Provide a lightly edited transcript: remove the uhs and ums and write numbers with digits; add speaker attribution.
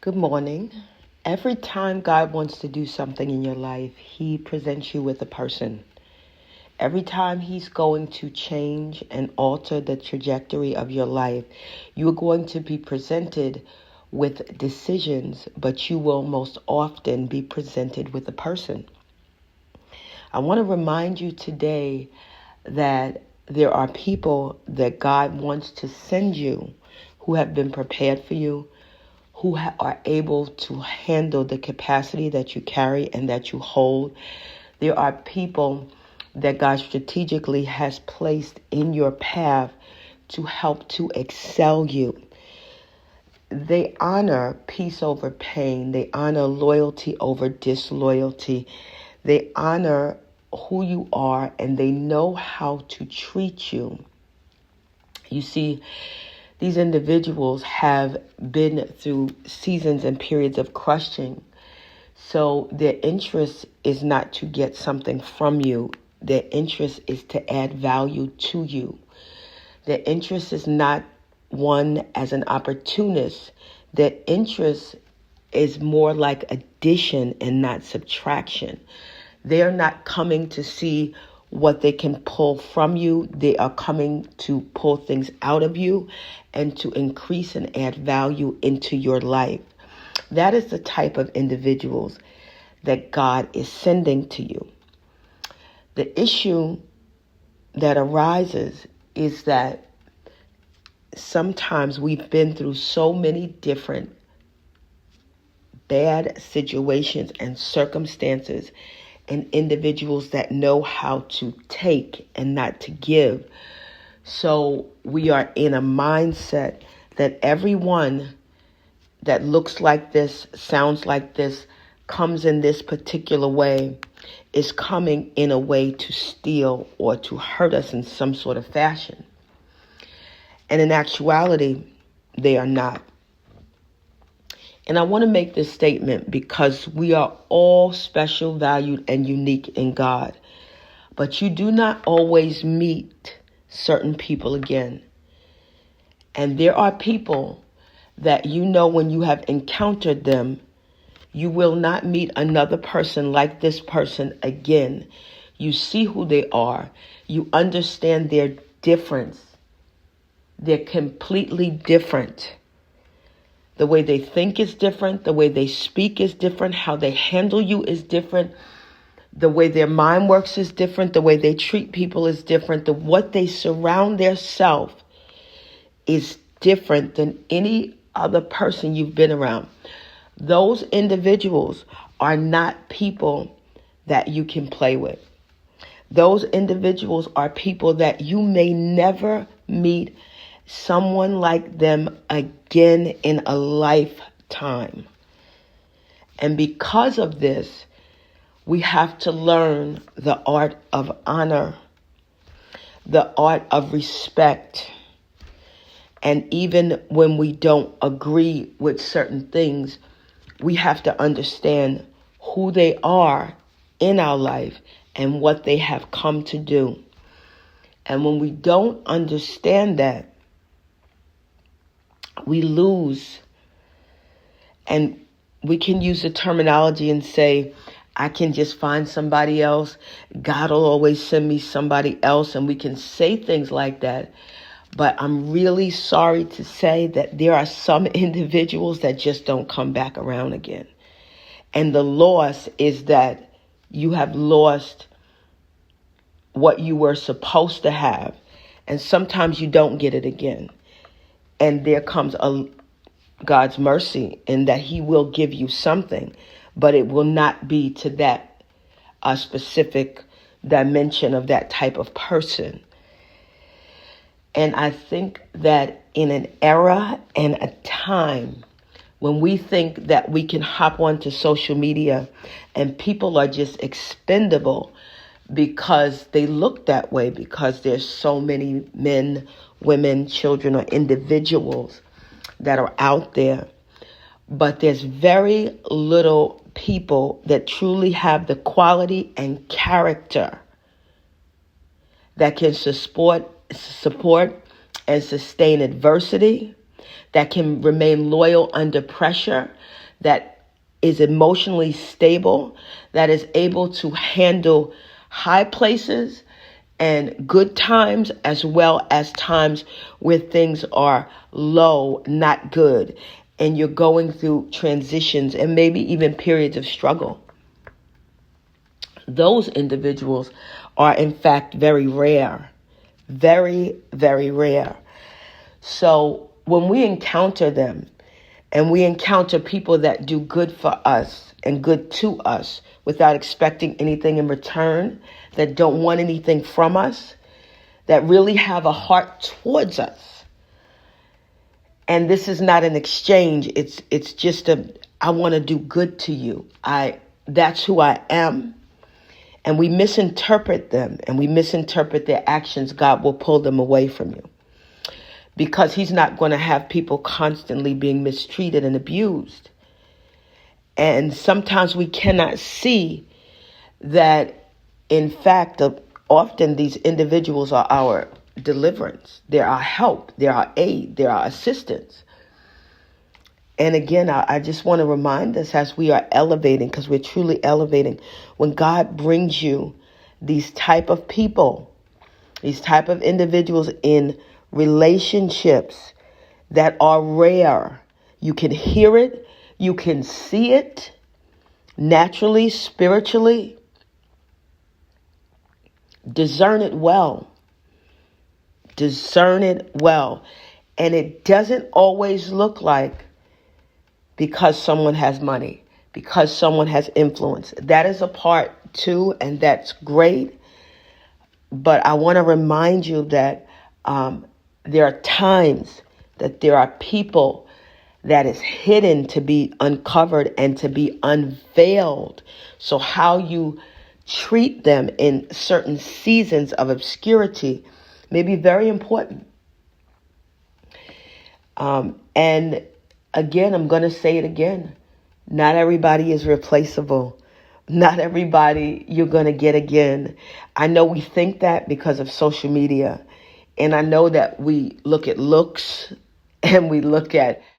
Speaker 1: Good morning. Every time God wants to do something in your life, He presents you with a person. Every time He's going to change and alter the trajectory of your life, you are going to be presented with decisions, but you will most often be presented with a person. I want to remind you today that there are people that God wants to send you who have been prepared for you, who are able to handle the capacity that you carry and that you hold. There are people that God strategically has placed in your path to help to excel you. They honor peace over pain. They honor loyalty over disloyalty. They honor who you are, and they know how to treat you. You see, these individuals have been through seasons and periods of crushing. So their interest is not to get something from you. Their interest is to add value to you. Their interest is not one as an opportunist. Their interest is more like addition and not subtraction. They're not coming to see what they can pull from you. They are coming to pull things out of you and to increase and add value into your life. That is the type of individuals that God is sending to you. The issue that arises is that sometimes we've been through so many different bad situations and circumstances and individuals that know how to take and not to give. So we are in a mindset that everyone that looks like this, sounds like this, comes in this particular way, is coming in a way to steal or to hurt us in some sort of fashion. And in actuality, they are not. And I want to make this statement because we are all special, valued, and unique in God. But you do not always meet certain people again. And there are people that you know when you have encountered them, you will not meet another person like this person again. You see who they are. You understand their difference. They're completely different. The way they think is different. The way they speak is different. How they handle you is different. The way their mind works is different. The way they treat people is different. What they surround themselves is different than any other person you've been around. Those individuals are not people that you can play with. Those individuals are people that you may never meet someone like them again in a lifetime. And because of this, we have to learn the art of honor, the art of respect. And even when we don't agree with certain things, we have to understand who they are in our life and what they have come to do. And when we don't understand that, we lose. And we can use the terminology and say, I can just find somebody else. God will always send me somebody else. And we can say things like that. But I'm really sorry to say that there are some individuals that just don't come back around again. And the loss is that you have lost what you were supposed to have. And sometimes you don't get it again. And there comes God's mercy in that He will give you something, but it will not be to that specific dimension of that type of person. And I think that in an era and a time when we think that we can hop onto social media and people are just expendable because they look that way, because there's so many men, women, children, or individuals that are out there. But there's very little people that truly have the quality and character that can support and sustain adversity, that can remain loyal under pressure, that is emotionally stable, that is able to handle high places and good times as well as times where things are low, not good, and you're going through transitions and maybe even periods of struggle. Those individuals are in fact very rare, very, very rare. So when we encounter them and we encounter people that do good for us and good to us without expecting anything in return, that don't want anything from us, that really have a heart towards us. And this is not an exchange. It's just I want to do good to you. That's who I am. And we misinterpret them and we misinterpret their actions, God will pull them away from you. Because he's not going to have people constantly being mistreated and abused. And sometimes we cannot see that, in fact, often these individuals are our deliverance. They're our help. They're our aid. They're our assistance. And again, I just want to remind us as we are elevating, because we're truly elevating, when God brings you these type of people, these type of individuals in relationships that are rare, you can hear it, you can see it naturally, spiritually. Discern it well. Discern it well. And it doesn't always look like because someone has money, because someone has influence. That is a part too, and that's great. But I want to remind you that there are times that there are people that is hidden to be uncovered and to be unveiled. So how you treat them in certain seasons of obscurity may be very important. And again, I'm going to say it again. Not everybody is replaceable. Not everybody you're going to get again. I know we think that because of social media. And I know that we look at looks and we look at